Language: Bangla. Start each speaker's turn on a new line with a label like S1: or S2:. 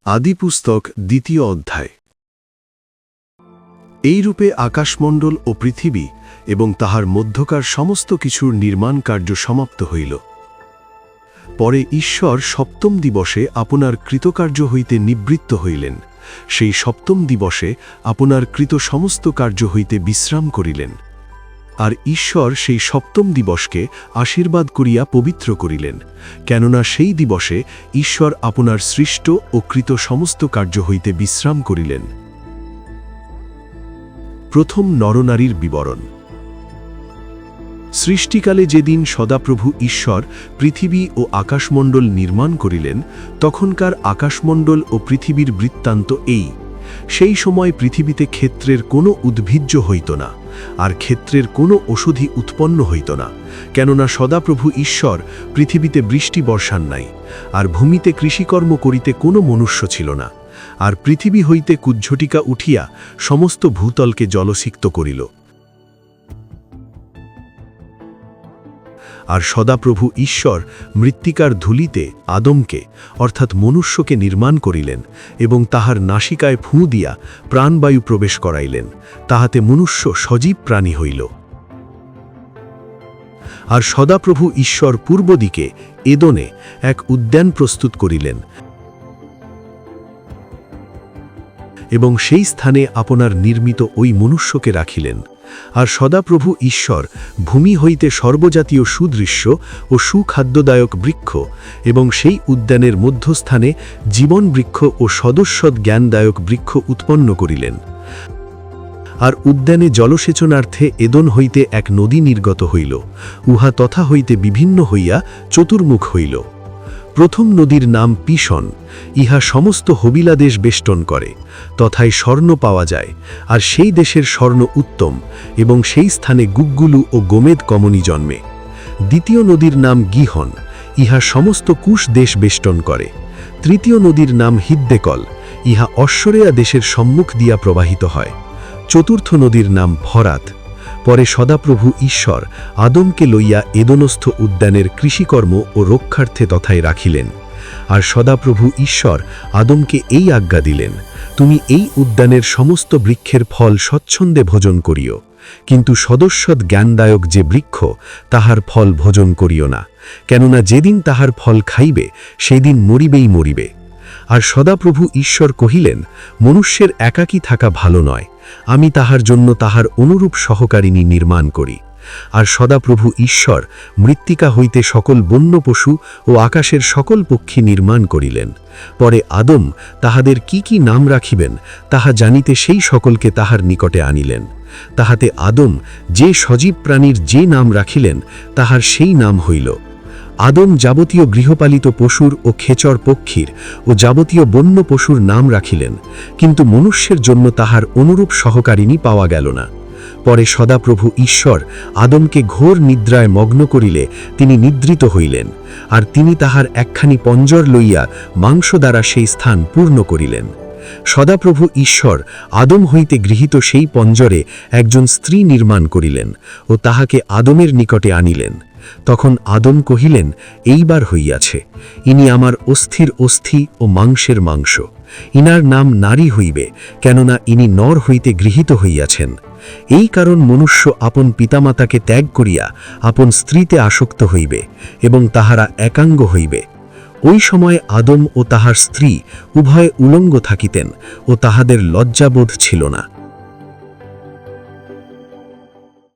S1: আদিপুস্তক দ্বিতীয় অধ্যায়। এইরূপে আকাশমণ্ডল ও পৃথিবী এবং তাহার মধ্যকার সমস্ত কিছুর নির্মাণ কার্য সমাপ্ত হইল। পরে ঈশ্বর সপ্তম দিবসে আপনার কৃতকার্য হইতে নিবৃত্ত হইলেন, সেই সপ্তম দিবসে আপনার কৃত সমস্ত কার্য হইতে বিশ্রাম করিলেন। আর ঈশ্বর সেই সপ্তম দিবসকে আশীর্বাদ করিয়া পবিত্র করিলেন, কেননা সেই দিবসে ঈশ্বর আপনার সৃষ্ট ও কৃত সমস্ত কার্য হইতে বিশ্রাম করিলেন। প্রথম নরনারীর বিবরণ। সৃষ্টিকালে যেদিন সদাপ্রভু ঈশ্বর পৃথিবী ও আকাশমণ্ডল নির্মাণ করিলেন, তখনকার আকাশমণ্ডল ও পৃথিবীর বৃত্তান্ত এই: সেই সময় পৃথিবীতে ক্ষেত্রের কোনো উদ্ভিজ্জ হইত না, আর ক্ষেত্রের কোনো ওষুধি উৎপন্ন হইত না, কেননা সদাপ্রভু ঈশ্বর পৃথিবীতে বৃষ্টি বর্ষান নাই, আর ভূমিতে কৃষিকর্ম করিতে কোনো মনুষ্য ছিল না। আর পৃথিবী হইতে কুজ্ঝটিকা উঠিয়া সমস্ত ভূতলকে জলসিক্ত করিল। আর সদাপ্রভু ঈশ্বর মৃত্তিকার ধূলিতে আদমকে অর্থাৎ মনুষ্যকে নির্মাণ করিলেন, এবং তাহার নাসিকায় ফুঁ দিয়া প্রাণবায়ু প্রবেশ করাইলেন, তাহাতে মনুষ্য সজীব প্রাণী হইল। আর সদাপ্রভু ঈশ্বর পূর্ব দিকে এদনে এক উদ্যান প্রস্তুত করিলেন, এবং সেই স্থানে আপনার নির্মিত ওই মনুষ্যকে রাখিলেন। আর সদাপ্রভু ঈশ্বর ভূমি হইতে সর্বজাতীয় সুদৃশ্য ও সুখাদ্যদায়ক বৃক্ষ এবং সেই উদ্যানের মধ্যস্থানে জীবন বৃক্ষ ও সদস্যদ জ্ঞানদায়ক বৃক্ষ উৎপন্ন করিলেন। আর উদ্যানে জলসেচনার্থে এদন হইতে এক নদী নির্গত হইল, উহা তথা হইতে বিভিন্ন হইয়া চতুর্মুখ হইল। প্রথম নদীর নাম পিশন, ইহা সমস্ত হবিলা দেশ বেষ্টন করে, তথায় স্বর্ণ পাওয়া যায়, আর সেই দেশের স্বর্ণ উত্তম, এবং সেই স্থানে গুগগুলু ও গোমেদ কমনি জন্মে। দ্বিতীয় নদীর নাম গিহন, ইহা সমস্ত কুশ দেশ বেষ্টন করে। তৃতীয় নদীর নাম হিদ্দেকল, ইহা অশ্বরেয়া দেশের সম্মুখ দিয়া প্রবাহিত হয়। চতুর্থ নদীর নাম ফরাত। পরে সদাপ্রভু ঈশ্বর আদমকে লইয়া এদনস্থ উদ্যানের কৃষিকর্ম ও রক্ষার্থে তথায় রাখিলেন। আর সদাপ্রভু ঈশ্বর আদমকে এই আজ্ঞা দিলেন: তুমি এই উদ্যানের সমস্ত বৃক্ষের ফল স্বচ্ছন্দে ভোজন করিও, কিন্তু সদস্যদ জ্ঞানদায়ক যে বৃক্ষ, তাহার ফল ভোজন করিও না, কেননা যেদিন তাহার ফল খাইবে সেদিন মরিবেই মরিবে। আর সদাপ্রভু ঈশ্বর কহিলেন, মনুষ্যের একাকী থাকা ভালো নয়, আমি তাহার জন্য তাহার অনুরূপ সহকারিণী নির্মাণ করি। আর সদাপ্রভু ঈশ্বর মৃত্তিকা হইতে সকল বন্য পশু ও আকাশের সকল পক্ষী নির্মাণ করিলেন। পরে আদম তাহাদের কি কি নাম রাখিবেন তাহা জানিতে সেই সকলকে তাহার নিকটে আনিলেন। তাহাতে আদম যে সজীব প্রাণীর যে নাম রাখিলেন, তাহার সেই নাম হইল: আদম যাবতীয় গৃহপালিত পশুর ও খেচর পক্ষীর ও যাবতীয় বন্য পশুর নাম রাখিলেন, কিন্তু মনুষ্যের জন্য তাহার অনুরূপ সহকারিণী পাওয়া গেল না। পরে সদাপ্রভু ঈশ্বর আদমকে ঘোর নিদ্রায় মগ্ন করিলে তিনি নিদ্রিত হইলেন, আর তিনি তাহার একখানি পঞ্জর লইয়া মাংস দ্বারা সেই স্থান পূর্ণ করিলেন। সদাপ্রভু ঈশ্বর আদম হইতে গৃহীত সেই পঞ্জরে একজন স্ত্রী নির্মাণ করিলেন ও তাহাকে আদমের নিকটে আনিলেন। তখন আদম কহিলেন, এইবার হইয়াছে, ইনি আমার অস্থির অস্থি ও মাংসের মাংস। ইনার নাম নারী হইবে, কেননা ইনি নর হইতে গৃহীত হইয়াছেন। এই কারণ মনুষ্য আপন পিতামাতাকে ত্যাগ করিয়া আপন স্ত্রীতে আসক্ত হইবে, এবং তাহারা একাঙ্গ হইবে। ওই সময় আদম ও তাহার স্ত্রী উভয়ে উলঙ্গ থাকিতেন, ও তাহাদের লজ্জাবোধ ছিল না।